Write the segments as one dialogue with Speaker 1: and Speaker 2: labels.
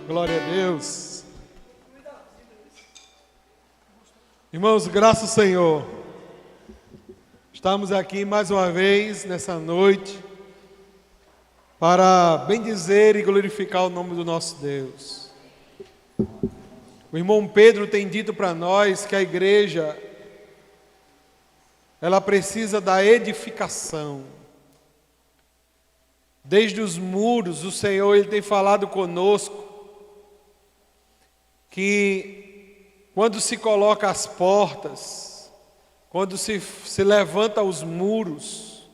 Speaker 1: Glória a Deus. Irmãos, graças ao Senhor. Estamos aqui mais uma vez nessa noite para bendizer e glorificar o nome do nosso Deus. O irmão Pedro tem dito para nós que a igreja, ela precisa da edificação. Desde os muros, o Senhor ele tem falado conosco que quando se coloca as portas, quando se levanta os muros,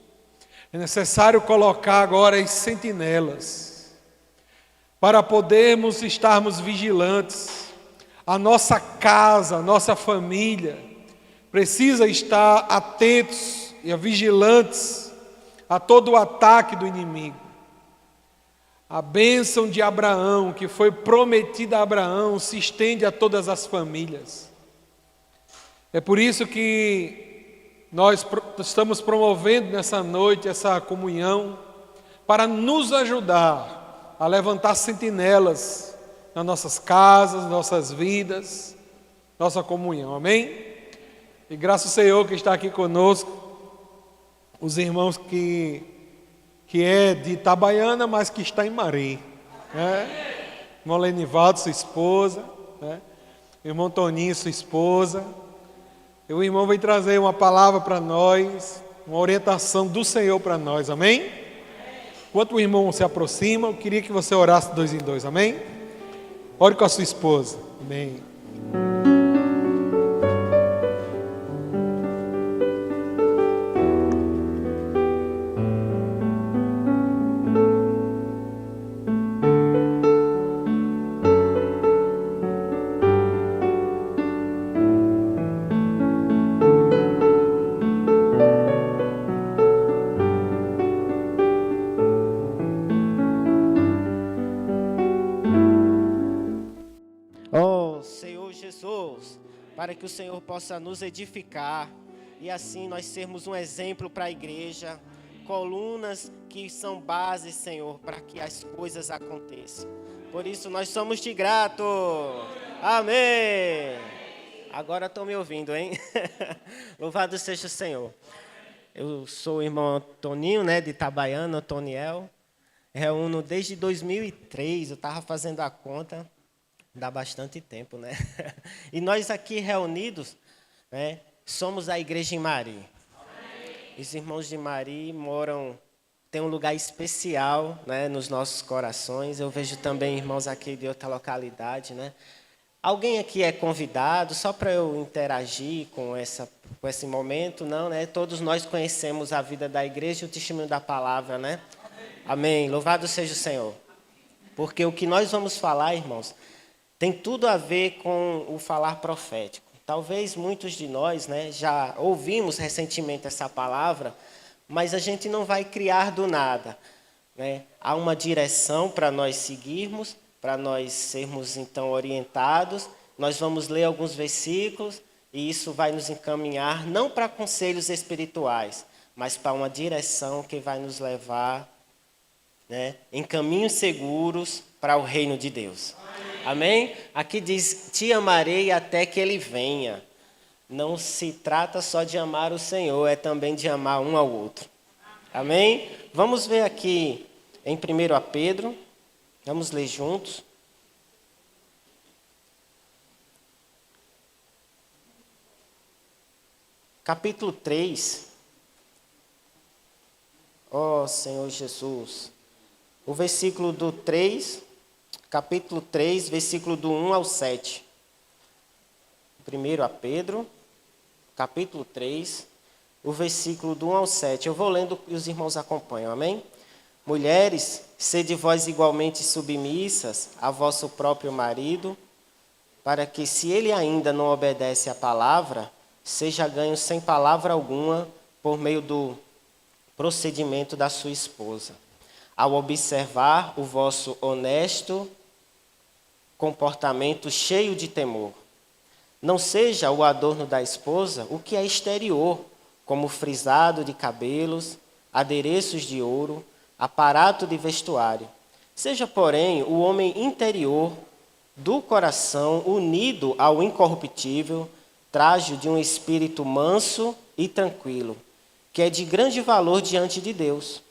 Speaker 1: é necessário colocar agora as sentinelas, para podermos estarmos vigilantes. A nossa casa, a nossa família, precisa estar atentos e vigilantes a todo o ataque do inimigo. A bênção de Abraão, que foi prometida a Abraão, se estende a todas as famílias. É por isso que nós estamos promovendo nessa noite essa comunhão, para nos ajudar a levantar sentinelas nas nossas casas, nossas vidas, nossa comunhão, amém? E graças ao Senhor que está aqui conosco, os irmãos que é de Itabaiana, mas que está em Maré, né? Irmão Lenivaldo, sua esposa, né? Irmão Toninho, sua esposa. E o irmão vai trazer uma palavra para nós, uma orientação do Senhor para nós, amém? Enquanto o irmão se aproxima, eu queria que você orasse 2 em 2, amém? Ore com a sua esposa, amém.
Speaker 2: Para que o Senhor possa nos edificar e assim nós sermos um exemplo para a igreja, colunas que são bases, Senhor, para que as coisas aconteçam. Por isso nós somos te grato. Amém. Agora estão me ouvindo, hein? Louvado seja o Senhor. Eu sou o irmão Toninho, né, de Itabaiana, Toniel. Reúno desde 2003, eu estava fazendo a conta. Dá bastante tempo, né? E nós aqui reunidos, né, somos a igreja em Maré. Os irmãos de Maré tem um lugar especial, né, nos nossos corações. Eu vejo também irmãos aqui de outra localidade, né? Alguém aqui é convidado, só para eu interagir com esse momento, não, né? Todos nós conhecemos a vida da igreja e o testemunho da palavra, né? Amém. Louvado seja o Senhor. Porque o que nós vamos falar, irmãos, tem tudo a ver com o falar profético. Talvez muitos de nós, né, já ouvimos recentemente essa palavra, mas a gente não vai criar do nada, né? Há uma direção para nós seguirmos, para nós sermos então orientados. Nós vamos ler alguns versículos e isso vai nos encaminhar não para conselhos espirituais, mas para uma direção que vai nos levar, né, em caminhos seguros para o reino de Deus. Amém? Aqui diz, te amarei até que ele venha. Não se trata só de amar o Senhor, é também de amar um ao outro. Amém? Vamos ver aqui em 1 Pedro, vamos ler juntos. Capítulo 3. Ó Senhor Jesus. O versículo do 3... Capítulo 3, versículo do 1 ao 7. 1 Pedro, capítulo 3, o versículo do 1 ao 7. Eu vou lendo e os irmãos acompanham, amém? Mulheres, sede vós igualmente submissas a vosso próprio marido, para que, se ele ainda não obedece à palavra, seja ganho sem palavra alguma por meio do procedimento da sua esposa. Ao observar o vosso honesto comportamento cheio de temor. Não seja o adorno da esposa o que é exterior, como frisado de cabelos, adereços de ouro, aparato de vestuário, Seja, porém, o homem interior do coração unido ao incorruptível, trajo de um espírito manso e tranquilo, que é de grande valor diante de Deus.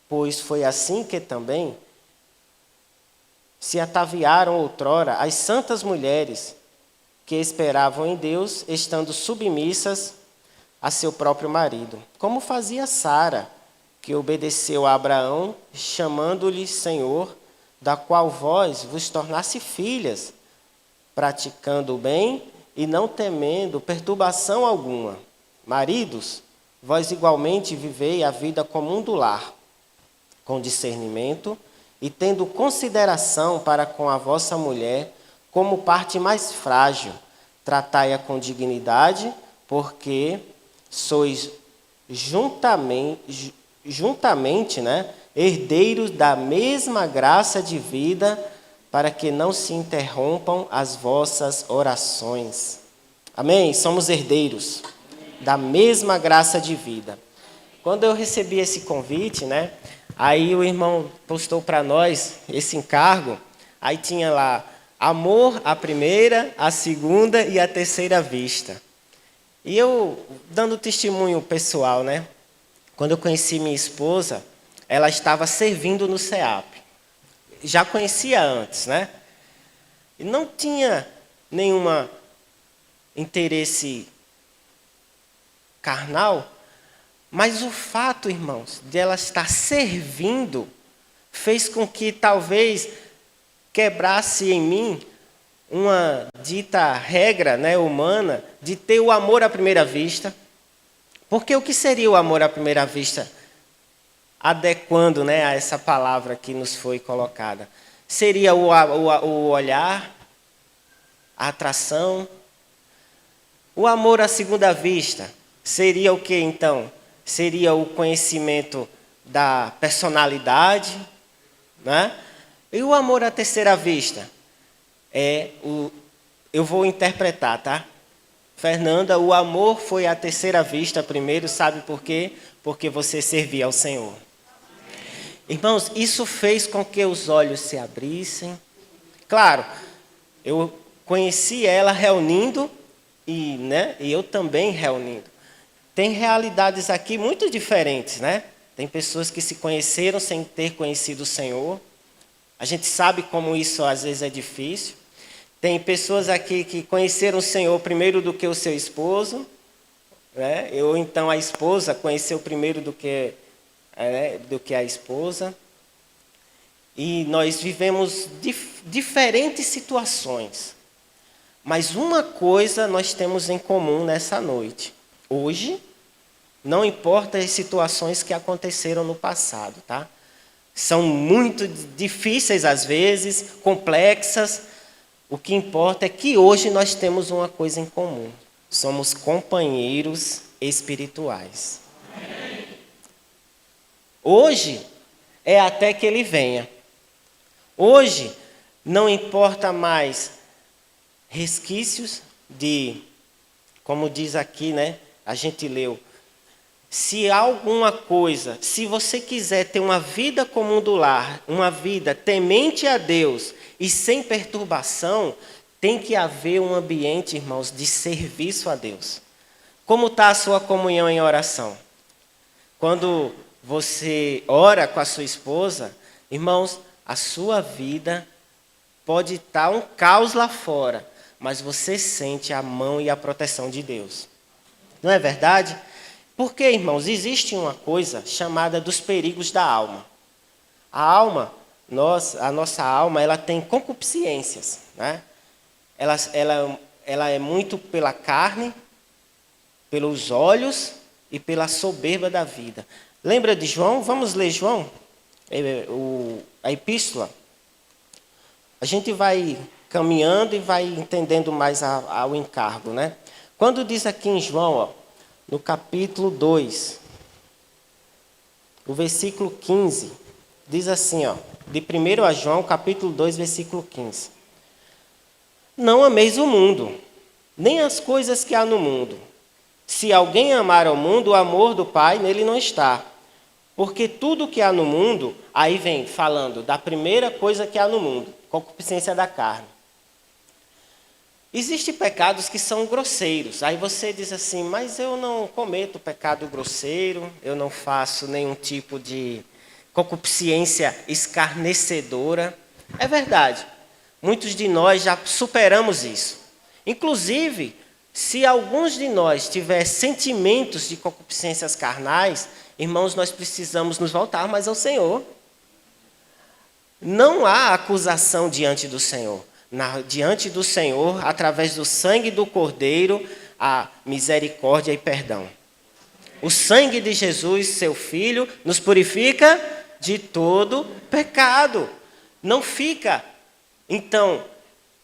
Speaker 2: Pois foi assim que também se ataviaram outrora as santas mulheres que esperavam em Deus, estando submissas a seu próprio marido, como fazia Sara, que obedeceu a Abraão, chamando-lhe Senhor, da qual vós vos tornasse filhas, praticando o bem e não temendo perturbação alguma. Maridos, vós igualmente vivei a vida comum do lar, com discernimento e tendo consideração para com a vossa mulher como parte mais frágil. Tratai-a com dignidade, porque sois juntamente, herdeiros da mesma graça de vida, para que não se interrompam as vossas orações. Amém? Somos herdeiros da mesma graça de vida. Quando eu recebi esse convite, aí o irmão postou para nós esse encargo, aí tinha lá, amor à primeira, à segunda e à terceira vista. E eu, dando testemunho pessoal, quando eu conheci minha esposa, ela estava servindo no SEAP. Já conhecia antes, E não tinha nenhum interesse carnal, mas o fato, irmãos, de ela estar servindo, fez com que talvez quebrasse em mim uma dita regra humana de ter o amor à primeira vista. Porque o que seria o amor à primeira vista? Adequando a essa palavra que nos foi colocada. Seria o olhar, a atração. O amor à segunda vista seria o que então? Seria o conhecimento da personalidade. E o amor à terceira vista? Eu vou interpretar, tá? Fernanda, o amor foi à terceira vista primeiro, sabe por quê? Porque você servia ao Senhor. Irmãos, isso fez com que os olhos se abrissem. Claro, eu conheci ela reunindo e eu também reunindo. Tem realidades aqui muito diferentes, Tem pessoas que se conheceram sem ter conhecido o Senhor. A gente sabe como isso às vezes é difícil. Tem pessoas aqui que conheceram o Senhor primeiro do que o seu esposo, ou então a esposa conheceu primeiro do que a esposa. E nós vivemos diferentes situações. Mas uma coisa nós temos em comum nessa noite. Hoje, não importa as situações que aconteceram no passado, tá? São muito difíceis às vezes, complexas. O que importa é que hoje nós temos uma coisa em comum. Somos companheiros espirituais. Hoje é até que ele venha. Hoje não importa mais resquícios de, como diz aqui, a gente leu, se há alguma coisa, se você quiser ter uma vida comum do lar, uma vida temente a Deus e sem perturbação, tem que haver um ambiente, irmãos, de serviço a Deus. Como está a sua comunhão em oração? Quando você ora com a sua esposa, irmãos, a sua vida pode estar um caos lá fora, mas você sente a mão e a proteção de Deus. Não é verdade? Porque, irmãos, existe uma coisa chamada dos perigos da alma. A alma, a nossa alma, ela tem concupiscências, Ela é muito pela carne, pelos olhos e pela soberba da vida. Lembra de João? Vamos ler João, a epístola. A gente vai caminhando e vai entendendo mais ao encargo, Quando diz aqui em João, no capítulo 2, o versículo 15, diz assim, de 1 a João, capítulo 2, versículo 15. Não ameis o mundo, nem as coisas que há no mundo. Se alguém amar ao mundo, o amor do Pai nele não está. Porque tudo que há no mundo, aí vem falando da primeira coisa que há no mundo, concupiscência da carne. Existem pecados que são grosseiros. Aí você diz assim, mas eu não cometo pecado grosseiro, eu não faço nenhum tipo de concupiscência escarnecedora. É verdade. Muitos de nós já superamos isso. Inclusive, se alguns de nós tiver sentimentos de concupiscências carnais, irmãos, nós precisamos nos voltar mais ao Senhor. Não há acusação diante do Senhor. Diante do Senhor, através do sangue do Cordeiro, há misericórdia e perdão. O sangue de Jesus, seu Filho, nos purifica de todo pecado. Não fica, então,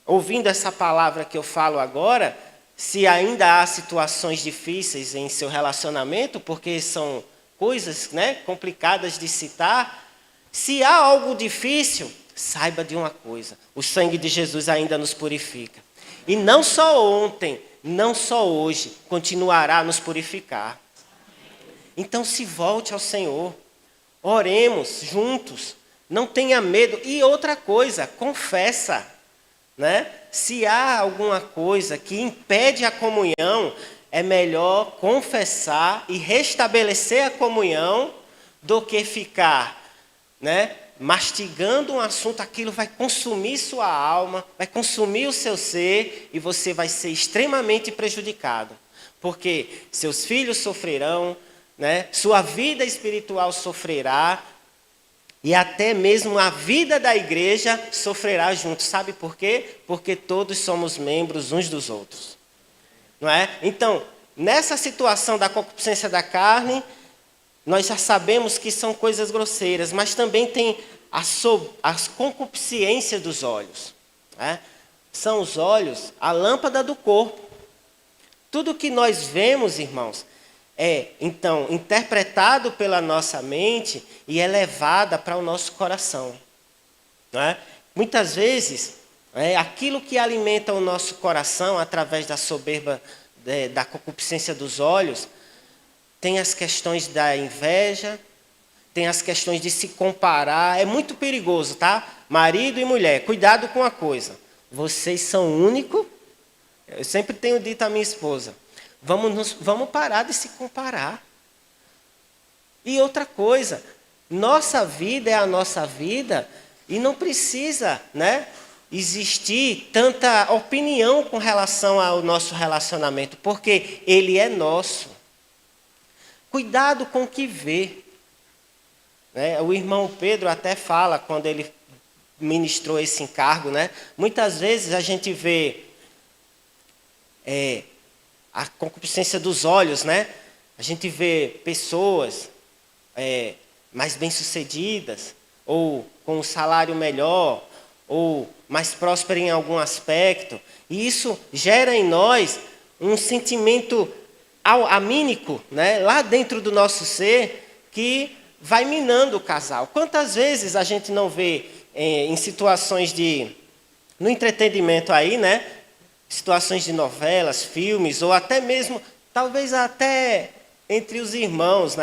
Speaker 2: ouvindo essa palavra que eu falo agora, se ainda há situações difíceis em seu relacionamento, porque são coisas, complicadas de citar, se há algo difícil, saiba de uma coisa, o sangue de Jesus ainda nos purifica. E não só ontem, não só hoje, continuará a nos purificar. Então se volte ao Senhor, oremos juntos, não tenha medo. E outra coisa, confessa, Se há alguma coisa que impede a comunhão, é melhor confessar e restabelecer a comunhão do que ficar, mastigando um assunto. Aquilo vai consumir sua alma, vai consumir o seu ser e você vai ser extremamente prejudicado. Porque seus filhos sofrerão, sua vida espiritual sofrerá e até mesmo a vida da igreja sofrerá junto. Sabe por quê? Porque todos somos membros uns dos outros. Não é? Então, nessa situação da concupiscência da carne, nós já sabemos que são coisas grosseiras, mas também tem as concupiscências dos olhos. São os olhos a lâmpada do corpo. Tudo que nós vemos, irmãos, é, então, interpretado pela nossa mente e é levada para o nosso coração. Muitas vezes, aquilo que alimenta o nosso coração através da soberba, da concupiscência dos olhos, tem as questões da inveja, tem as questões de se comparar. É muito perigoso, tá? Marido e mulher, cuidado com uma coisa. Vocês são únicos. Eu sempre tenho dito à minha esposa, vamos parar de se comparar. E outra coisa, nossa vida é a nossa vida e não precisa, existir tanta opinião com relação ao nosso relacionamento, porque ele é nosso. Cuidado com o que vê. O irmão Pedro até fala, quando ele ministrou esse encargo, muitas vezes a gente vê a concupiscência dos olhos, A gente vê pessoas mais bem-sucedidas, ou com um salário melhor, ou mais próspera em algum aspecto. E isso gera em nós um sentimento amínico, lá dentro do nosso ser, que vai minando o casal. Quantas vezes a gente não vê em situações no entretenimento aí, situações de novelas, filmes, ou até mesmo, talvez até entre os irmãos,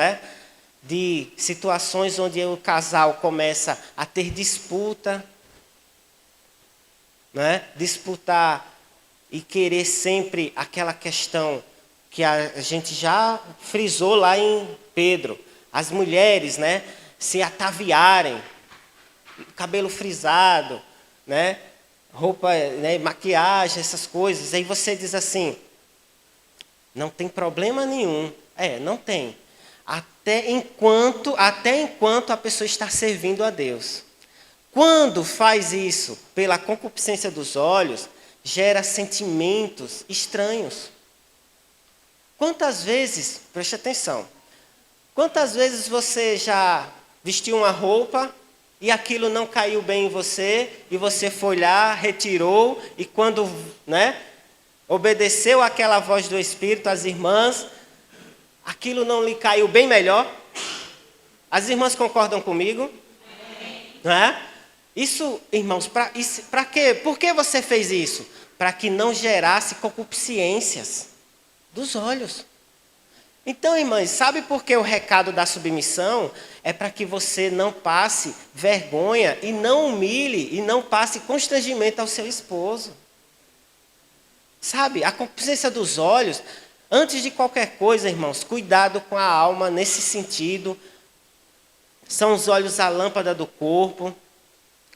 Speaker 2: de situações onde o casal começa a ter disputa, disputar e querer sempre aquela questão que a gente já frisou lá em Pedro. As mulheres, se ataviarem, cabelo frisado, roupa, maquiagem, essas coisas. Aí você diz assim, não tem problema nenhum. Não tem. Até enquanto a pessoa está servindo a Deus. Quando faz isso pela concupiscência dos olhos, gera sentimentos estranhos. Quantas vezes, preste atenção, quantas vezes você já vestiu uma roupa e aquilo não caiu bem em você, e você foi lá, retirou, e quando obedeceu àquela voz do Espírito, as irmãs, aquilo não lhe caiu bem melhor? As irmãs concordam comigo? Não é? Isso, irmãos, para quê? Por que você fez isso? Para que não gerasse concupiscências dos olhos. Então, irmãs, sabe por que o recado da submissão é para que você não passe vergonha e não humilhe e não passe constrangimento ao seu esposo? Sabe, a concupiscência dos olhos, antes de qualquer coisa, irmãos, cuidado com a alma nesse sentido. São os olhos a lâmpada do corpo.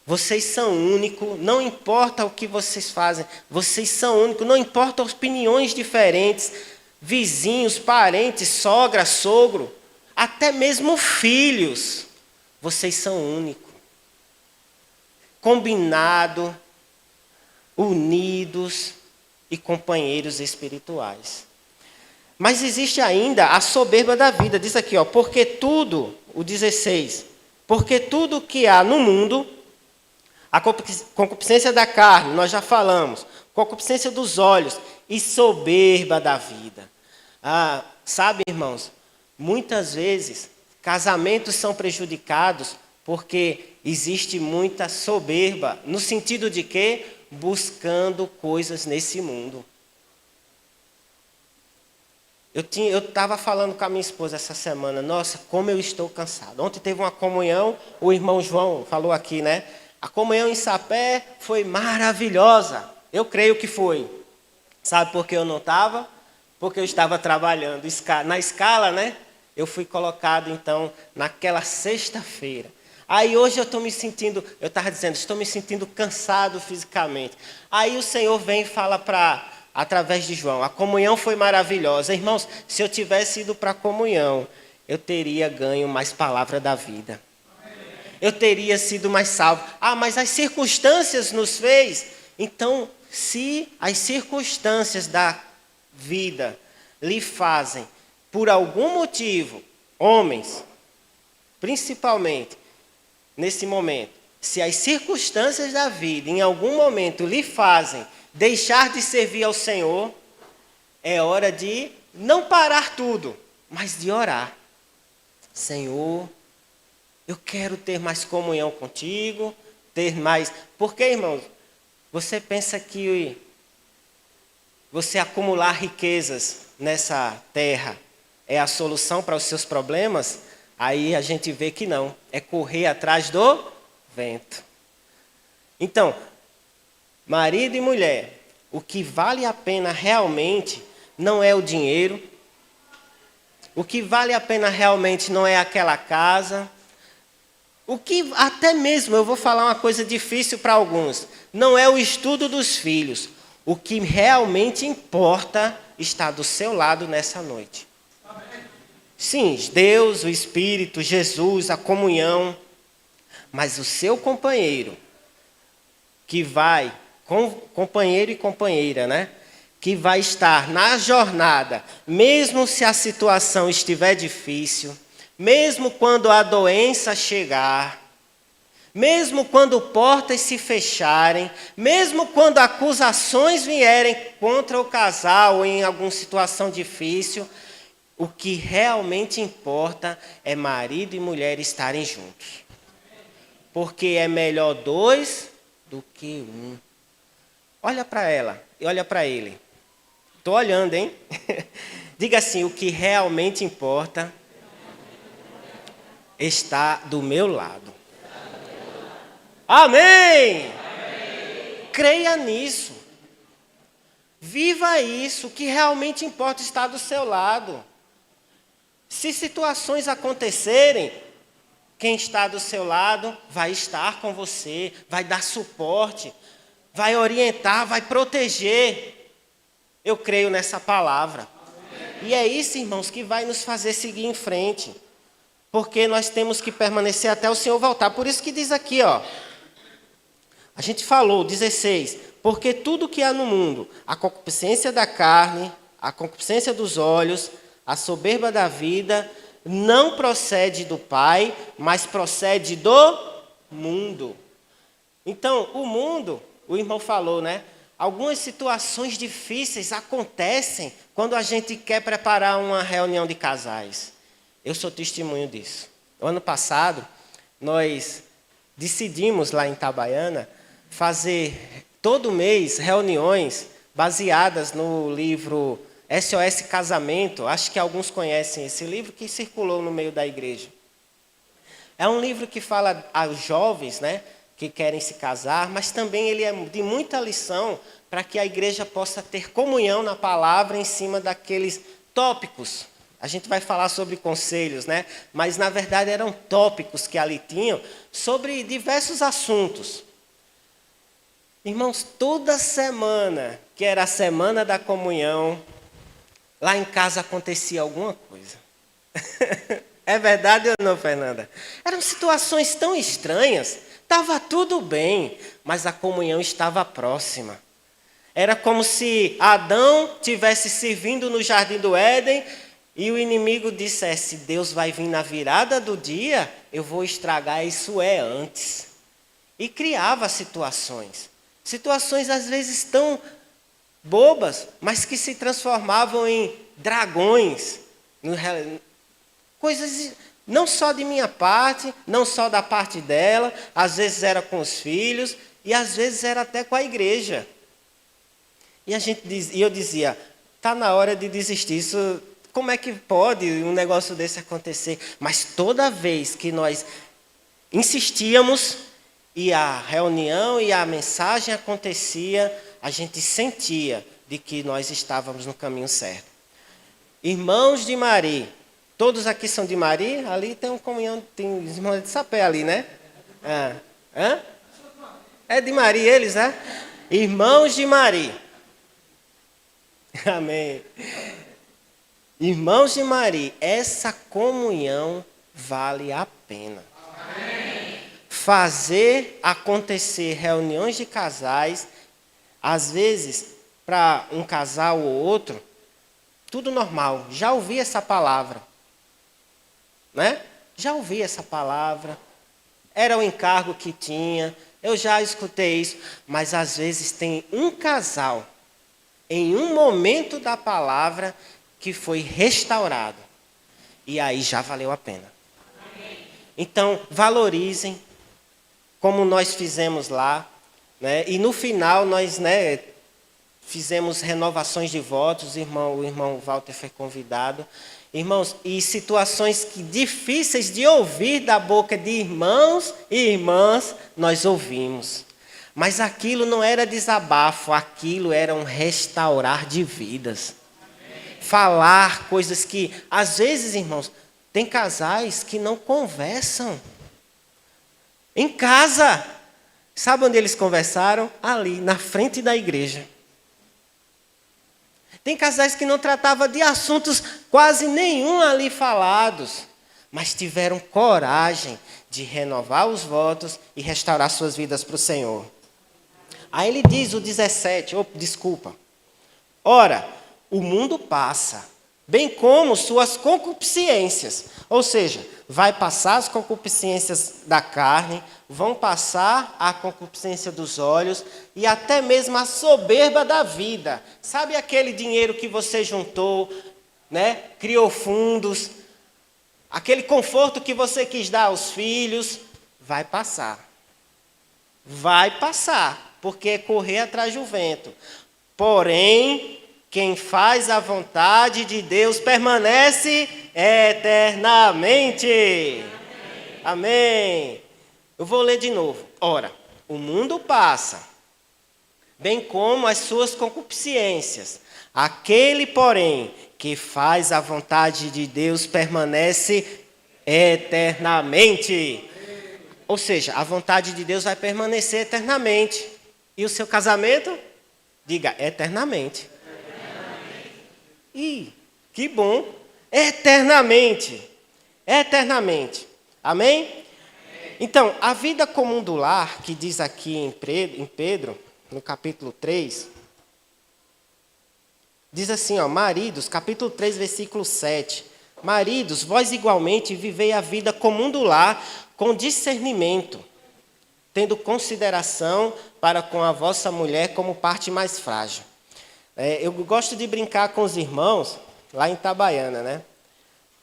Speaker 2: Vocês são únicos, não importa o que vocês fazem, vocês são únicos, não importa opiniões diferentes, vizinhos, parentes, sogra, sogro, até mesmo filhos, vocês são únicos. Combinado, unidos e companheiros espirituais. Mas existe ainda a soberba da vida. Diz aqui, ó, porque tudo, o 16, porque tudo que há no mundo, a concupiscência da carne, nós já falamos, concupiscência dos olhos e soberba da vida. Sabe, irmãos, muitas vezes casamentos são prejudicados porque existe muita soberba, no sentido de que buscando coisas nesse mundo. Eu estava falando com a minha esposa essa semana, nossa, como eu estou cansado. Ontem teve uma comunhão, o irmão João falou aqui, né? A comunhão em Sapé foi maravilhosa. Eu creio que foi. Sabe por que eu não estava? Porque eu estava trabalhando na escala, né? Eu fui colocado, então, naquela sexta-feira. Aí hoje eu estou me sentindo, eu estava dizendo, estou me sentindo cansado fisicamente. Aí o Senhor vem e fala através de João, a comunhão foi maravilhosa. Irmãos, se eu tivesse ido para a comunhão, eu teria ganho mais palavra da vida. Eu teria sido mais salvo. Mas as circunstâncias nos fez. Então, se as circunstâncias da vida lhe fazem, por algum motivo, homens, principalmente, nesse momento, se as circunstâncias da vida, em algum momento, lhe fazem deixar de servir ao Senhor, é hora de não parar tudo, mas de orar. Senhor, eu quero ter mais comunhão contigo, ter mais... Porque, irmãos, você pensa que você acumular riquezas nessa terra é a solução para os seus problemas? Aí a gente vê que não. É correr atrás do vento. Então, marido e mulher, o que vale a pena realmente não é o dinheiro. O que vale a pena realmente não é aquela casa. O que até mesmo, eu vou falar uma coisa difícil para alguns, não é o estudo dos filhos. O que realmente importa está do seu lado nessa noite. Sim, Deus, o Espírito, Jesus, a comunhão, mas o seu companheiro, que vai, companheiro e companheira, né? Que vai estar na jornada, mesmo se a situação estiver difícil, mesmo quando a doença chegar, mesmo quando portas se fecharem, mesmo quando acusações vierem contra o casal ou em alguma situação difícil, o que realmente importa é marido e mulher estarem juntos. Porque é melhor dois do que um. Olha para ela e olha para ele. Estou olhando, hein? Diga assim, o que realmente importa está do meu lado. Amém! Creia nisso. Viva isso. O que realmente importa está do seu lado. Se situações acontecerem, quem está do seu lado vai estar com você, vai dar suporte, vai orientar, vai proteger. Eu creio nessa palavra. E é isso, irmãos, que vai nos fazer seguir em frente. Porque nós temos que permanecer até o Senhor voltar. Por isso que diz aqui, ó. A gente falou, 16. Porque tudo que há no mundo, a concupiscência da carne, a concupiscência dos olhos, a soberba da vida, não procede do Pai, mas procede do mundo. Então, o mundo, o irmão falou, né? Algumas situações difíceis acontecem quando a gente quer preparar uma reunião de casais. Eu sou testemunho disso. No ano passado, nós decidimos lá em Itabaiana fazer todo mês reuniões baseadas no livro SOS Casamento, acho que alguns conhecem esse livro que circulou no meio da igreja. É um livro que fala aos jovens, né, que querem se casar, mas também ele é de muita lição para que a igreja possa ter comunhão na palavra em cima daqueles tópicos. A gente vai falar sobre conselhos, né? Mas na verdade eram tópicos que ali tinham sobre diversos assuntos. Irmãos, toda semana, que era a semana da comunhão, lá em casa acontecia alguma coisa. É verdade ou não, Fernanda? Eram situações tão estranhas, estava tudo bem, mas a comunhão estava próxima. Era como se Adão tivesse servindo no jardim do Éden e o inimigo dissesse: Deus vai vir na virada do dia, eu vou estragar, isso é antes. E criava situações. Situações às vezes tão bobas, mas que se transformavam em dragões. Coisas não só de minha parte, não só da parte dela, às vezes era com os filhos e às vezes era até com a igreja. E eu dizia, está na hora de desistir, isso, como é que pode um negócio desse acontecer? Mas toda vez que nós insistíamos e a reunião e a mensagem acontecia, a gente sentia de que nós estávamos no caminho certo. Irmãos de Mari, todos aqui são de Mari? Ali tem uma comunhão, tem irmãos de Sapé ali, né? É de Mari eles, né? Irmãos de Mari. Amém. Irmãos de Mari, essa comunhão vale a pena. Amém. Fazer acontecer reuniões de casais, às vezes, para um casal ou outro, tudo normal. Já ouvi essa palavra. Né? Já ouvi essa palavra. Era o encargo que tinha. Eu já escutei isso. Mas às vezes tem um casal, em um momento da palavra, que foi restaurado. E aí já valeu a pena. Então, valorizem, como nós fizemos lá. Né? E no final, nós fizemos renovações de votos. O irmão Walter foi convidado. Irmãos, e situações difíceis de ouvir da boca de irmãos e irmãs, nós ouvimos. Mas aquilo não era desabafo, aquilo era um restaurar de vidas. Falar coisas que, às vezes, irmãos, tem casais que não conversam. Em casa. Sabe onde eles conversaram? Ali, na frente da igreja. Tem casais que não tratavam de assuntos quase nenhum ali falados, mas tiveram coragem de renovar os votos e restaurar suas vidas para o Senhor. Aí ele diz o 17, Ora, o mundo passa, bem como suas concupiscências. Ou seja, vai passar as concupiscências da carne, vão passar a concupiscência dos olhos e até mesmo a soberba da vida. Sabe aquele dinheiro que você juntou, né? Criou fundos, aquele conforto que você quis dar aos filhos, vai passar. Vai passar, porque é correr atrás do vento. Porém, quem faz a vontade de Deus permanece eternamente. Amém. Eu vou ler de novo. Ora, o mundo passa, bem como as suas concupiscências. Aquele, porém, que faz a vontade de Deus permanece eternamente. Ou seja, a vontade de Deus vai permanecer eternamente. E o seu casamento? Diga, eternamente. Ih, que bom. Eternamente. Eternamente. Amém? Então, a vida comum do lar, que diz aqui em Pedro, no capítulo 3, diz assim, maridos, capítulo 3, versículo 7. Maridos, vós igualmente vivei a vida comum do lar com discernimento, tendo consideração para com a vossa mulher como parte mais frágil. Eu gosto de brincar com os irmãos, lá em Itabaiana, né?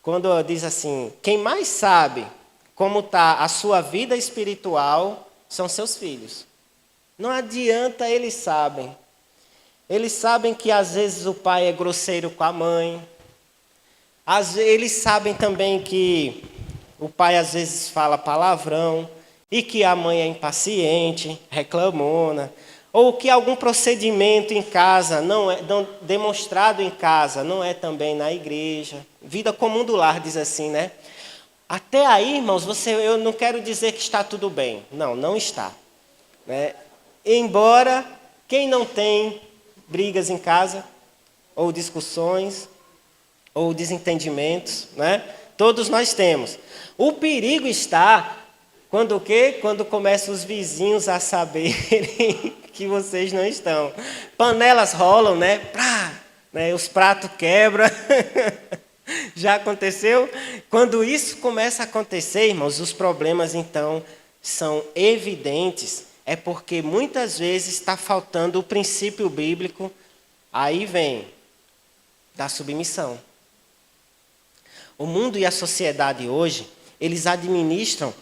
Speaker 2: Quando diz assim, quem mais sabe como está a sua vida espiritual são seus filhos. Não adianta, eles sabem. Eles sabem que às vezes o pai é grosseiro com a mãe. Eles sabem também que o pai às vezes fala palavrão e que a mãe é impaciente, reclamona, ou que algum procedimento em casa não é demonstrado em casa, não é também na igreja. Vida comum do lar, diz assim, né? Até aí, irmãos, eu não quero dizer que está tudo bem. Não, não está. Né? Embora quem não tem brigas em casa, ou discussões, ou desentendimentos, né? Todos nós temos. O perigo está quando o quê? Quando começam os vizinhos a saberem que vocês não estão. Panelas rolam, né? Né? Os pratos quebram. Já aconteceu? Quando isso começa a acontecer, irmãos, os problemas então são evidentes. É porque muitas vezes está faltando o princípio bíblico. Aí vem da submissão. O mundo e a sociedade hoje, eles administram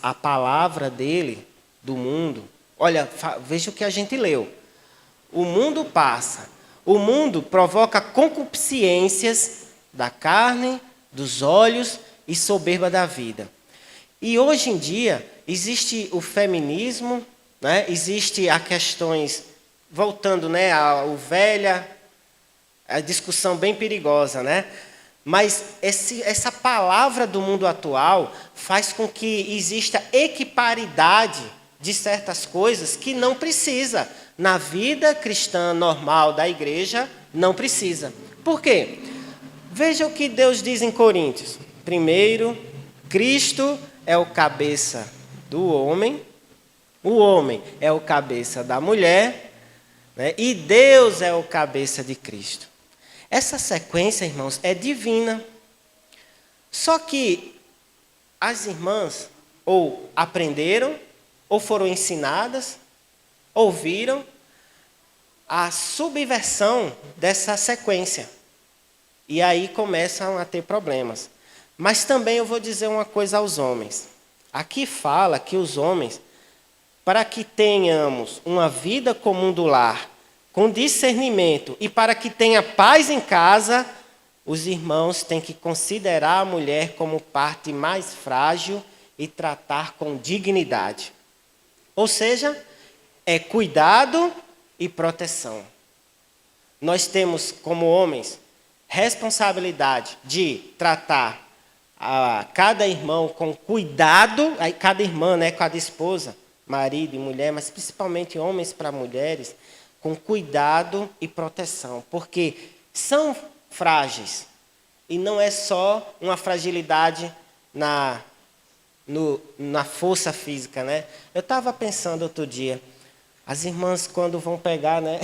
Speaker 2: a palavra dele, do mundo. Olha, veja o que a gente leu. O mundo passa. O mundo provoca concupiscências da carne, dos olhos e soberba da vida. E hoje em dia, existe o feminismo, né? Existe as questões, voltando, né, ao velha, a discussão bem perigosa, né? Mas essa palavra do mundo atual faz com que exista equiparidade de certas coisas que não precisa. Na vida cristã normal da igreja, não precisa. Por quê? Veja o que Deus diz em Coríntios. Primeiro, Cristo é o cabeça do homem, o homem é o cabeça da mulher, né? E Deus é o cabeça de Cristo. Essa sequência, irmãos, é divina. Só que as irmãs ou aprenderam, ou foram ensinadas, ouviram a subversão dessa sequência. E aí começam a ter problemas. Mas também eu vou dizer uma coisa aos homens. Aqui fala que os homens, para que tenhamos uma vida comum do lar, com discernimento, e para que tenha paz em casa, os irmãos têm que considerar a mulher como parte mais frágil e tratar com dignidade. Ou seja, é cuidado e proteção. Nós temos, como homens, responsabilidade de tratar a cada irmão com cuidado, cada irmã, né, cada esposa, marido e mulher, mas principalmente homens para mulheres, com cuidado e proteção, porque são frágeis. E não é só uma fragilidade na força física, né? Eu estava pensando outro dia, as irmãs quando vão pegar, né,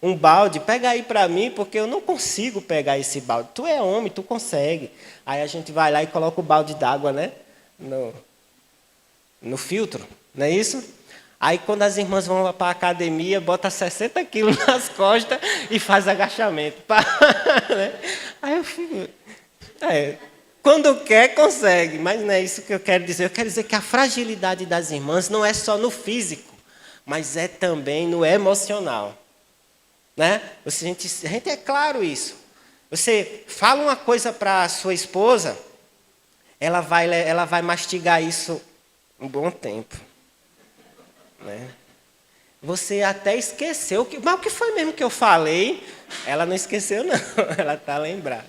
Speaker 2: um balde, pega aí para mim, porque eu não consigo pegar esse balde. Tu é homem, tu consegue. Aí a gente vai lá e coloca o balde d'água, né, no filtro, não é isso? Aí quando as irmãs vão lá para a academia, bota 60 quilos nas costas e faz agachamento. Aí eu fico... quando quer, consegue. Mas não é isso que eu quero dizer. Eu quero dizer que a fragilidade das irmãs não é só no físico, mas é também no emocional. Né? A gente é claro isso. Você fala uma coisa para a sua esposa, ela vai mastigar isso um bom tempo. Né? Você até esqueceu, mas o que foi mesmo que eu falei? Ela não esqueceu, não. Ela está lembrada.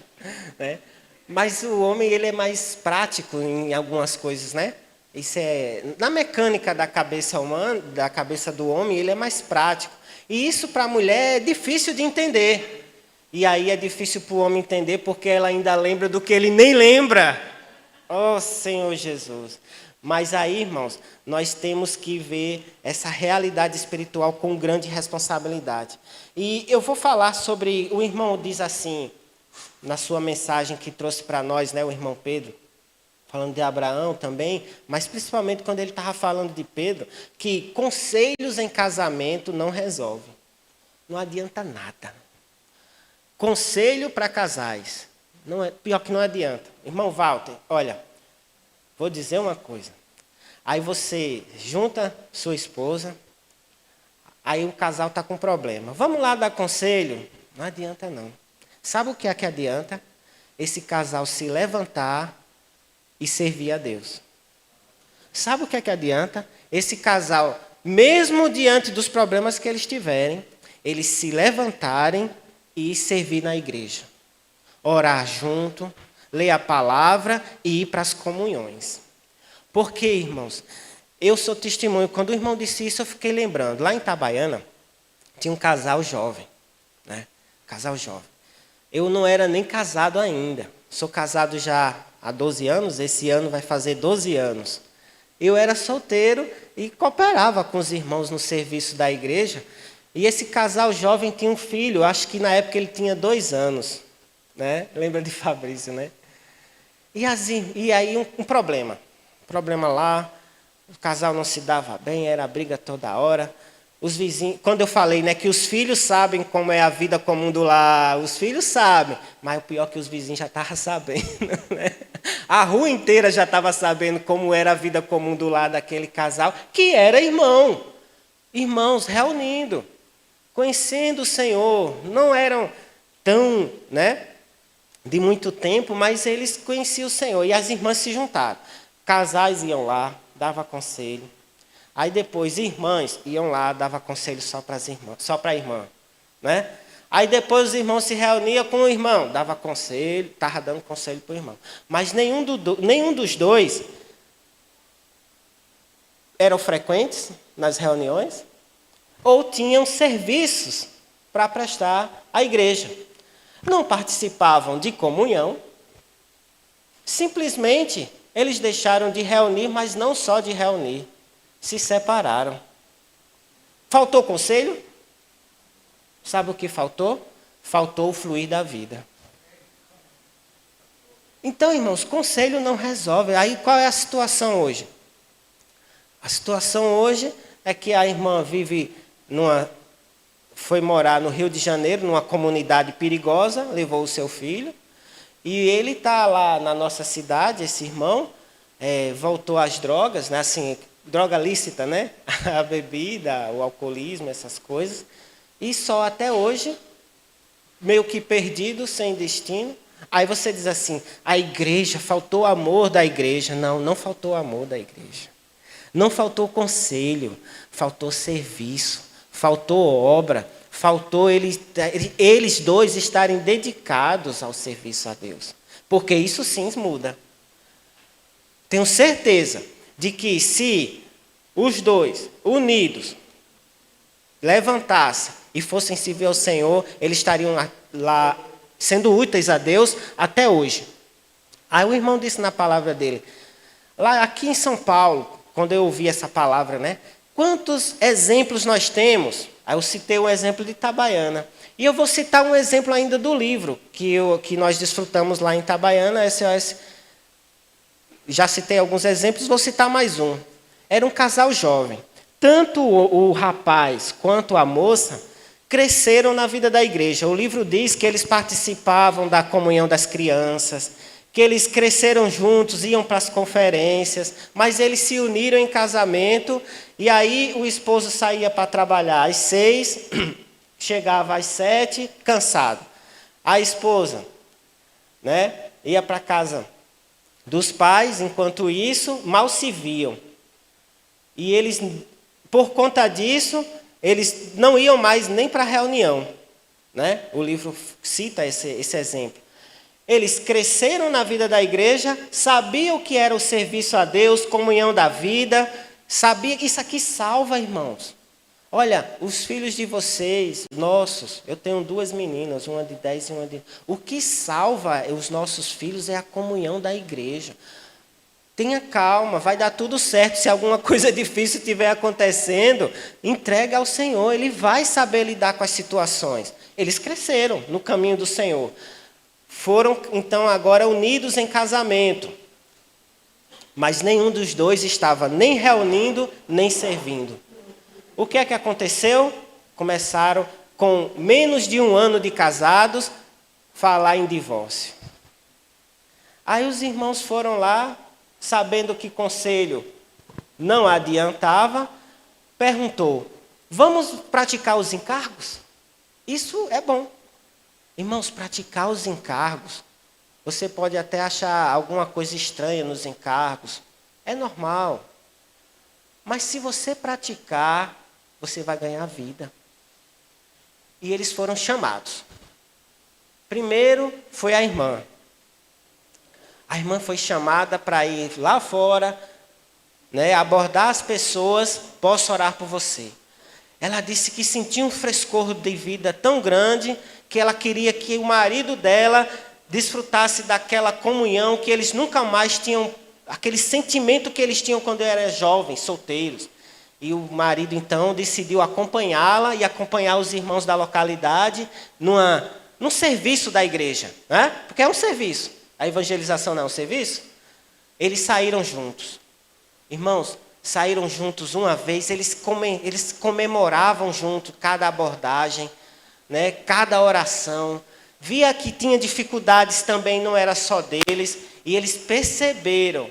Speaker 2: Né? Mas o homem ele é mais prático em algumas coisas, né? Isso é na mecânica da cabeça humana, da cabeça do homem, ele é mais prático. E isso para a mulher é difícil de entender. E aí é difícil para o homem entender porque ela ainda lembra do que ele nem lembra. Oh, Senhor Jesus. Mas aí, irmãos, nós temos que ver essa realidade espiritual com grande responsabilidade. E eu vou falar sobre, o irmão diz assim, na sua mensagem que trouxe para nós, né, o irmão Pedro, falando de Abraão também, mas principalmente quando ele estava falando de Pedro, que conselhos em casamento não resolvem. Não adianta nada. Conselho para casais. Não é, pior que não adianta. Irmão Walter, olha, vou dizer uma coisa. Aí você junta sua esposa, Aí o casal está com problema. Vamos lá dar conselho? Não adianta não. Sabe o que é que adianta? Esse casal se levantar e servir a Deus. Sabe o que é que adianta? Esse casal, mesmo diante dos problemas que eles tiverem, eles se levantarem e servir na igreja. Orar junto, ler a palavra e ir para as comunhões. Porque, irmãos, eu sou testemunho. Quando o irmão disse isso, eu fiquei lembrando. Lá em Itabaiana, tinha um casal jovem. Né? Casal jovem. Eu não era nem casado ainda. Sou casado já há 12 anos. Esse ano vai fazer 12 anos. Eu era solteiro e cooperava com os irmãos no serviço da igreja. E esse casal jovem tinha um filho. Acho que na época ele tinha 2 anos. Né? Lembra de Fabrício, né? E aí um problema. Problema lá. O casal não se dava bem, era briga toda hora. Os vizinhos, quando eu falei, né, que os filhos sabem como é a vida comum do lar, os filhos sabem, mas o pior é que os vizinhos já estavam sabendo. Né? A rua inteira já estava sabendo como era a vida comum do lar daquele casal, que era irmão. Irmãos reunindo, conhecendo o Senhor. Não eram tão, né, de muito tempo, mas eles conheciam o Senhor. E as irmãs se juntaram. Casais iam lá, dava conselho. Aí depois, irmãs iam lá, dava conselho só para as irmãs, só para a irmã. Né? Aí depois os irmãos se reuniam com o irmão, dava conselho, estava dando conselho para o irmão. Mas nenhum dos dois eram frequentes nas reuniões ou tinham serviços para prestar à igreja. Não participavam de comunhão, simplesmente eles deixaram de reunir, mas não só de reunir. Se separaram. Faltou conselho? Sabe o que faltou? Faltou o fluir da vida. Então, irmãos, conselho não resolve. Aí qual é a situação hoje? A situação hoje é que a irmã foi morar no Rio de Janeiro, numa comunidade perigosa, levou o seu filho, e ele está lá na nossa cidade, esse irmão, voltou às drogas, né, assim, droga lícita, né? A bebida, o alcoolismo, essas coisas. E só até hoje, meio que perdido, sem destino. Aí você diz assim, a igreja, faltou amor da igreja. Não, não faltou amor da igreja. Não faltou conselho, faltou serviço, faltou obra, faltou eles dois estarem dedicados ao serviço a Deus. Porque isso sim muda. Tenho certeza de que se os dois, unidos, levantassem e fossem servir ao Senhor, eles estariam lá sendo úteis a Deus até hoje. Aí o irmão disse na palavra dele, lá aqui em São Paulo, quando eu ouvi essa palavra, né? Quantos exemplos nós temos? Aí eu citei o exemplo de Itabaiana. E eu vou citar um exemplo ainda do livro, que nós desfrutamos lá em Itabaiana, SOS. Já citei alguns exemplos, vou citar mais um. Era um casal jovem. Tanto o rapaz quanto a moça cresceram na vida da igreja. O livro diz que eles participavam da comunhão das crianças, que eles cresceram juntos, iam para as conferências, mas eles se uniram em casamento, e aí o esposo saía para trabalhar às 6, chegava às 7, cansado. A esposa, né, ia para casa dos pais, enquanto isso, mal se viam. E eles, por conta disso, eles não iam mais nem para a reunião. Né? O livro cita esse exemplo. Eles cresceram na vida da igreja, sabiam o que era o serviço a Deus, comunhão da vida, sabia que isso aqui salva, irmãos. Olha, os filhos de vocês, nossos, eu tenho 2 meninas, uma de 10 e uma de... O que salva os nossos filhos é a comunhão da igreja. Tenha calma, vai dar tudo certo. Se alguma coisa difícil estiver acontecendo, entrega ao Senhor, Ele vai saber lidar com as situações. Eles cresceram no caminho do Senhor. Foram, então, agora unidos em casamento. Mas nenhum dos dois estava nem reunindo, nem servindo. O que é que aconteceu? Começaram, com menos de 1 ano de casados, falar em divórcio. Aí os irmãos foram lá, sabendo que conselho não adiantava, perguntou, Vamos praticar os encargos? Isso é bom. Irmãos, praticar os encargos. Você pode até achar alguma coisa estranha nos encargos. É normal. Mas se você praticar, você vai ganhar vida. E eles foram chamados. Primeiro foi a irmã. A irmã foi chamada para ir lá fora, né, abordar as pessoas. Posso orar por você. Ela disse que sentia um frescor de vida tão grande que ela queria que o marido dela desfrutasse daquela comunhão que eles nunca mais tinham, aquele sentimento que eles tinham quando eram jovens, solteiros. E o marido então decidiu acompanhá-la e acompanhar os irmãos da localidade num serviço da igreja, né? Porque é um serviço. A evangelização não é um serviço? Eles saíram juntos. Irmãos, saíram juntos uma vez, eles comemoravam junto cada abordagem, né, cada oração. Via que tinha dificuldades também, não era só deles, e eles perceberam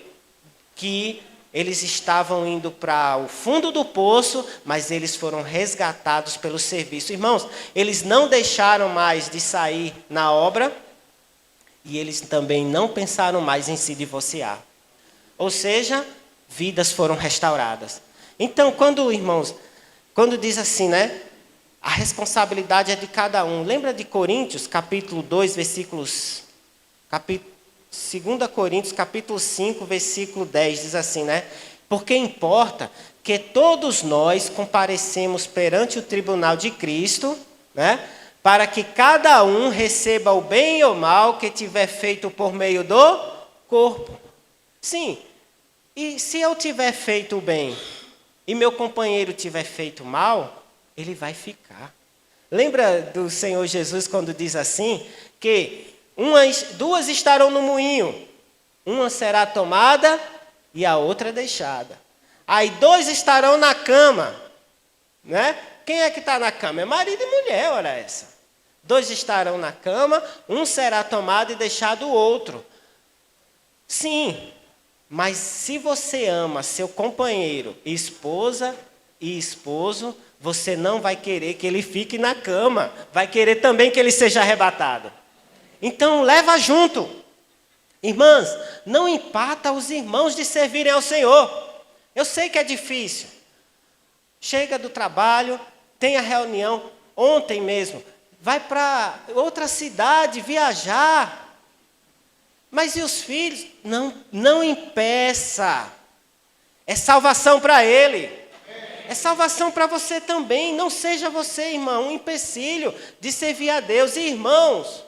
Speaker 2: que eles estavam indo para o fundo do poço, mas eles foram resgatados pelo serviço. Irmãos, eles não deixaram mais de sair na obra, e eles também não pensaram mais em se divorciar. Ou seja, vidas foram restauradas. Então, quando diz assim, né? A responsabilidade é de cada um. Lembra de Coríntios, capítulo 2, versículos... 2 Coríntios, capítulo 5, versículo 10, diz assim, né? Porque importa que todos nós comparecemos perante o tribunal de Cristo, né? Para que cada um receba o bem ou mal que tiver feito por meio do corpo. Sim. E se eu tiver feito o bem e meu companheiro tiver feito mal, ele vai ficar. Lembra do Senhor Jesus quando diz assim, que duas estarão no moinho, uma será tomada e a outra deixada. Aí 2 estarão na cama, né? Quem é que está na cama? É marido e mulher, ora essa. 2 estarão na cama, um será tomado e deixado o outro. Sim. Mas se você ama seu companheiro, esposa e esposo, você não vai querer que ele fique na cama. Vai querer também que ele seja arrebatado. Então, leva junto. Irmãs, não empata os irmãos de servirem ao Senhor. Eu sei que é difícil. Chega do trabalho, tem a reunião, ontem mesmo, vai para outra cidade viajar. Mas e os filhos? Não impeça. É salvação para ele. É salvação para você também. Não seja você, irmão, um empecilho de servir a Deus. E, irmãos,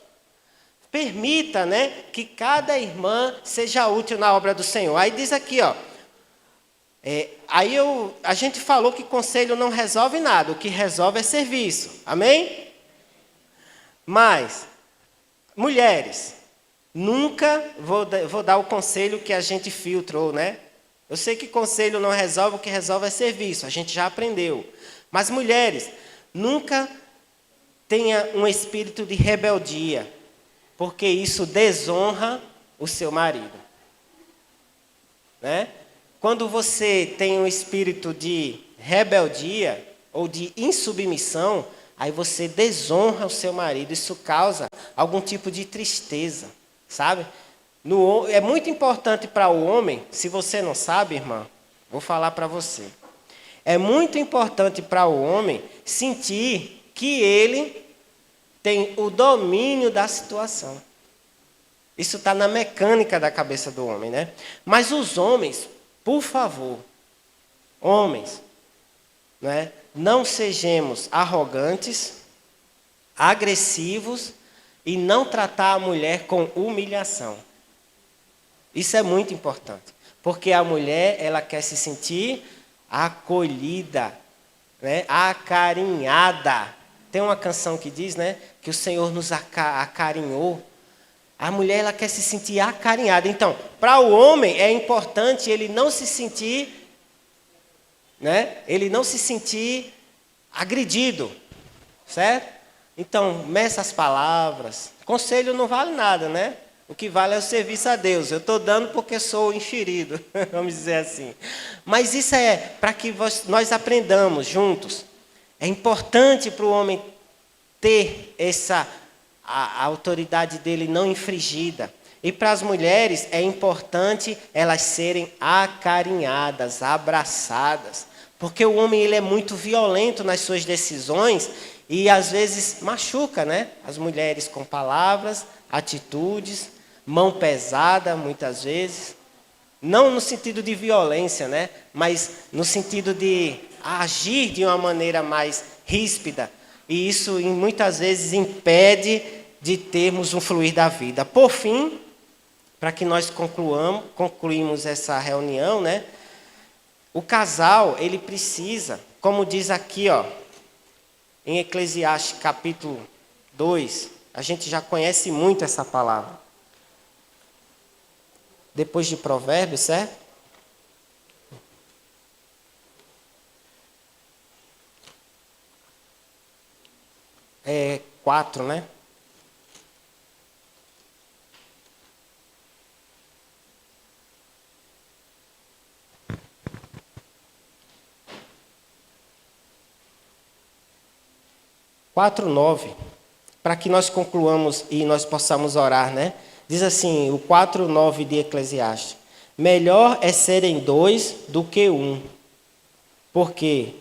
Speaker 2: permita, né, que cada irmã seja útil na obra do Senhor. Aí diz aqui, ó. A gente falou que conselho não resolve nada. O que resolve é serviço. Amém? Mas, mulheres... Nunca vou dar o conselho que a gente filtrou, né? Eu sei que conselho não resolve, o que resolve é serviço, a gente já aprendeu. Mas mulheres, nunca tenha um espírito de rebeldia, porque isso desonra o seu marido. Né? Quando você tem um espírito de rebeldia ou de insubmissão, aí você desonra o seu marido, isso causa algum tipo de tristeza. Sabe? É muito importante para o homem, se você não sabe, irmã, vou falar para você. É muito importante para o homem sentir que ele tem o domínio da situação. Isso está na mecânica da cabeça do homem, né? Mas os homens, por favor, homens, né, não sejamos arrogantes, agressivos, e não tratar a mulher com humilhação. Isso é muito importante. Porque a mulher, ela quer se sentir acolhida, né? Acarinhada. Tem uma canção que diz, né, que o Senhor nos acarinhou. A mulher, ela quer se sentir acarinhada. Então, para o homem é importante ele não se sentir, né? Ele não se sentir agredido, certo? Então, meça as palavras. Conselho não vale nada, né? O que vale é o serviço a Deus. Eu estou dando porque sou enxerido, vamos dizer assim. Mas isso é para que nós aprendamos juntos É importante para o homem ter a autoridade dele não infringida. E para as mulheres é importante elas serem acarinhadas, abraçadas. Porque o homem ele é muito violento nas suas decisões e às vezes machuca, né? As mulheres com palavras, atitudes, mão pesada muitas vezes. Não no sentido de violência, né? Mas no sentido de agir de uma maneira mais ríspida. E isso muitas vezes impede de termos um fluir da vida. Por fim, para que nós concluímos essa reunião, né? O casal, ele precisa, como diz aqui, ó, em Eclesiastes capítulo 2, a gente já conhece muito essa palavra. Depois de Provérbios, certo? É 4, né? Quatro, 9, para que nós concluamos e nós possamos orar, né? Diz assim, o 4:9 de Eclesiastes: melhor é serem dois do que um, porque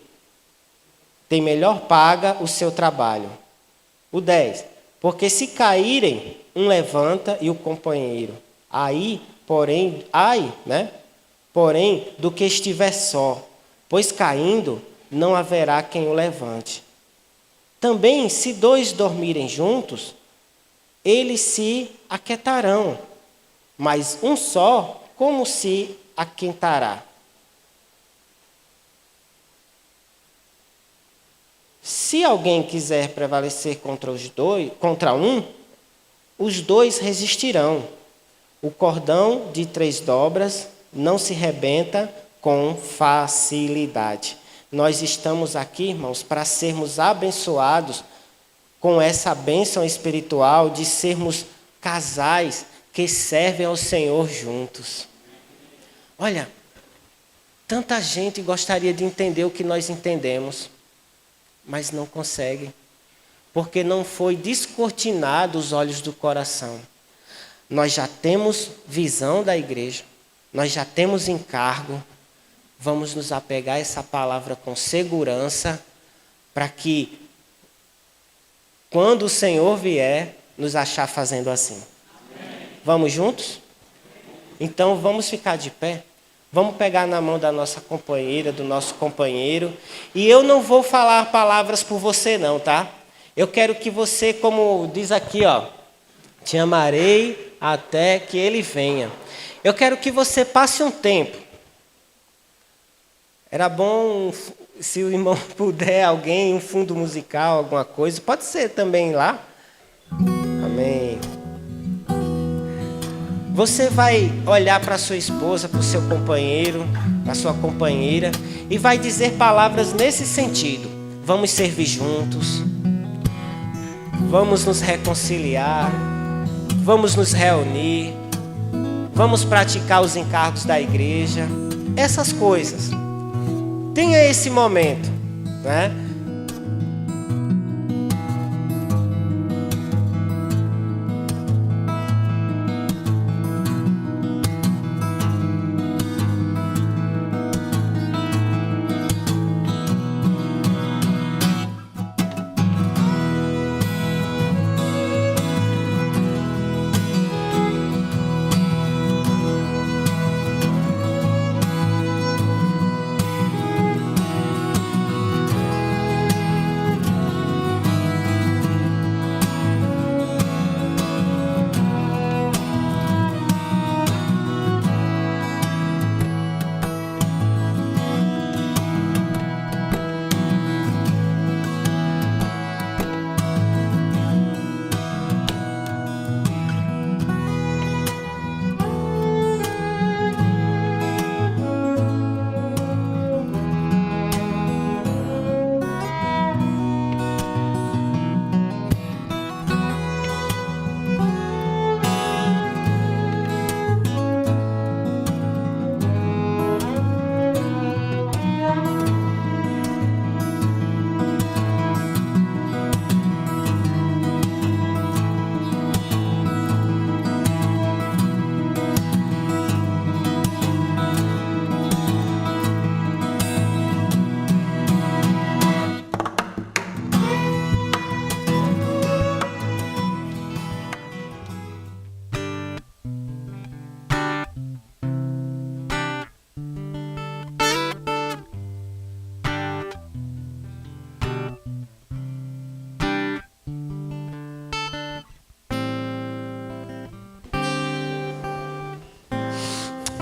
Speaker 2: tem melhor paga o seu trabalho. O 10, porque se caírem, um levanta e o companheiro. Porém, do que estiver só, pois caindo, não haverá quem o levante. Também, se dois dormirem juntos, eles se aquietarão, mas um só, como se aquentará? Se alguém quiser prevalecer contra um, os dois resistirão. O cordão de 3 dobras não se rebenta com facilidade. Nós estamos aqui, irmãos, para sermos abençoados com essa bênção espiritual de sermos casais que servem ao Senhor juntos. Olha, tanta gente gostaria de entender o que nós entendemos, mas não consegue, porque não foi descortinado os olhos do coração. Nós já temos visão da igreja, nós já temos encargo, vamos nos apegar a essa palavra com segurança, para que, quando o Senhor vier, nos achar fazendo assim. Amém. Vamos juntos? Então vamos ficar de pé. Vamos pegar na mão da nossa companheira, do nosso companheiro. E eu não vou falar palavras por você não, tá? Eu quero que você, como diz aqui, ó, te amarei até que ele venha. Eu quero que você passe um tempo. Era bom, se o irmão puder, alguém, um fundo musical, alguma coisa. Pode ser também lá. Amém. Você vai olhar para sua esposa, para o seu companheiro, para a sua companheira, e vai dizer palavras nesse sentido. Vamos servir juntos. Vamos nos reconciliar. Vamos nos reunir. Vamos praticar os encargos da igreja. Essas coisas. Tenha esse momento, né?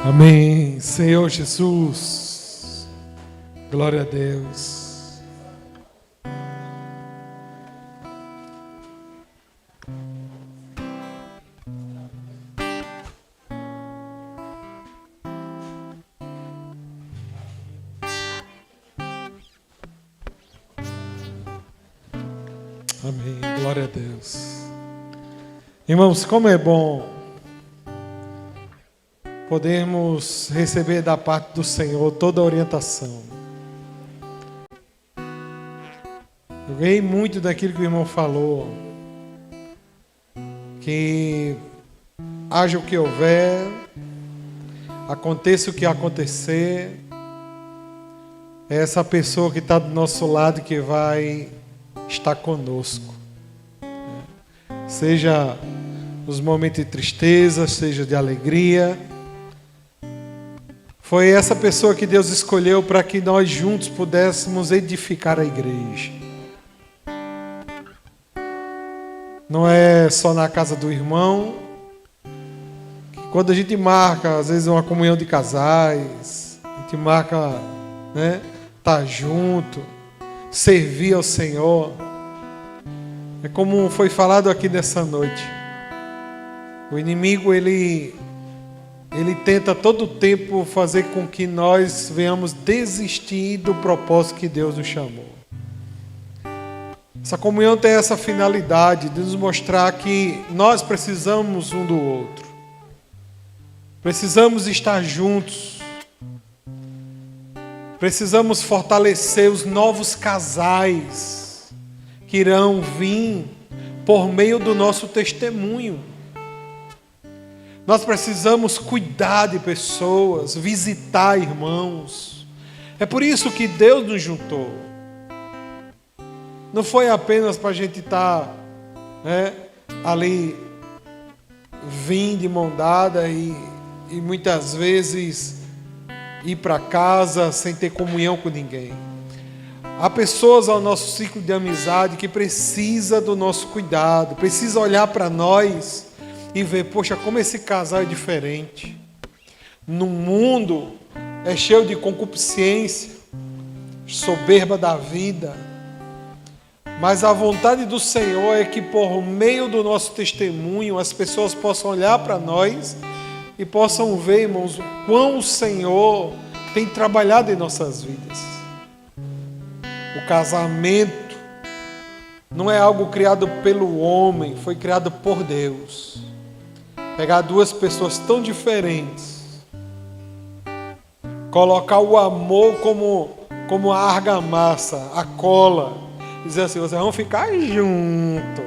Speaker 1: Amém. Senhor Jesus. Glória a Deus. Amém. Glória a Deus. Irmãos, como é bom podemos receber da parte do Senhor toda a orientação. Eu ganhei muito daquilo que o irmão falou, que haja o que houver, aconteça o que acontecer, é essa pessoa que está do nosso lado que vai estar conosco. Seja nos momentos de tristeza, seja de alegria. Foi essa pessoa que Deus escolheu para que nós juntos pudéssemos edificar a igreja. Não é só na casa do irmão. Quando a gente marca, às vezes, uma comunhão de casais, a gente marca, né, estar junto, servir ao Senhor. É como foi falado aqui nessa noite. O inimigo, ele tenta todo o tempo fazer com que nós venhamos desistir do propósito que Deus nos chamou. Essa comunhão tem essa finalidade de nos mostrar que nós precisamos um do outro. Precisamos estar juntos. Precisamos fortalecer os novos casais que irão vir por meio do nosso testemunho. Nós precisamos cuidar de pessoas, visitar irmãos. É por isso que Deus nos juntou. Não foi apenas para a gente estar, né, ali, vir de mão dada e muitas vezes ir para casa sem ter comunhão com ninguém. Há pessoas ao nosso ciclo de amizade que precisa do nosso cuidado, precisa olhar para nós e ver, poxa, como esse casal é diferente. No mundo é cheio de concupiscência, soberba da vida. Mas a vontade do Senhor é que por meio do nosso testemunho as pessoas possam olhar para nós e possam ver, irmãos, o quão o Senhor tem trabalhado em nossas vidas. O casamento não é algo criado pelo homem, foi criado por Deus. Pegar duas pessoas tão diferentes, colocar o amor como a argamassa, a cola, e dizer assim, vocês vão ficar juntos.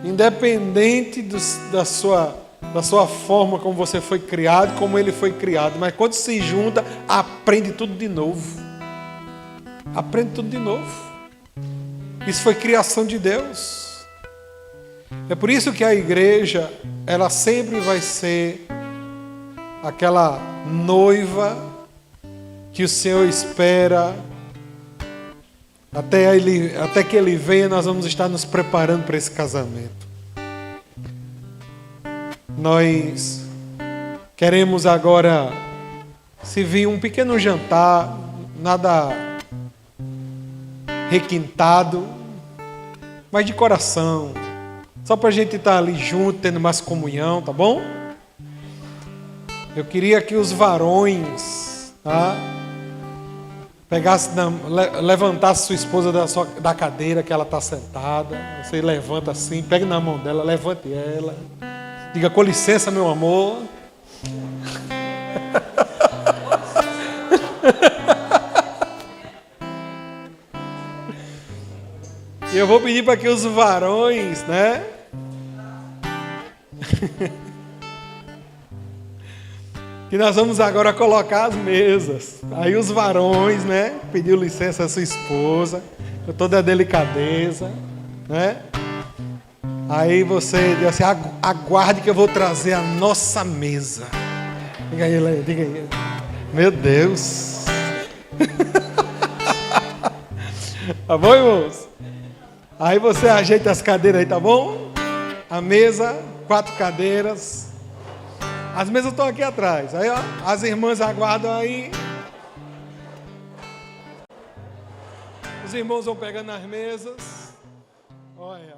Speaker 1: Independente da sua forma como você foi criado, como ele foi criado. Mas quando se junta, aprende tudo de novo. Aprende tudo de novo. Isso foi criação de Deus. É por isso que a igreja, ela sempre vai ser aquela noiva que o Senhor espera. Até que Ele venha, nós vamos estar nos preparando para esse casamento. Nós queremos agora servir um pequeno jantar, nada requintado, mas de coração. Só para a gente estar ali junto, tendo mais comunhão, tá bom? Eu queria que os varões, tá, levantasse sua esposa da cadeira que ela está sentada. Você levanta assim, pegue na mão dela, levante ela. Diga, com licença, meu amor. E eu vou pedir para que os varões, né? Que nós vamos agora colocar as mesas. Aí os varões, né? Pediu licença à sua esposa, com toda a delicadeza, né? Aí você diz assim, aguarde que eu vou trazer a nossa mesa. Diga aí, diga aí. Meu Deus. Tá bom, irmãos? Aí você ajeita as cadeiras aí, tá bom? A mesa. 4 cadeiras. As mesas estão aqui atrás. Aí, ó, as irmãs aguardam aí. Os irmãos vão pegando as mesas. Olha.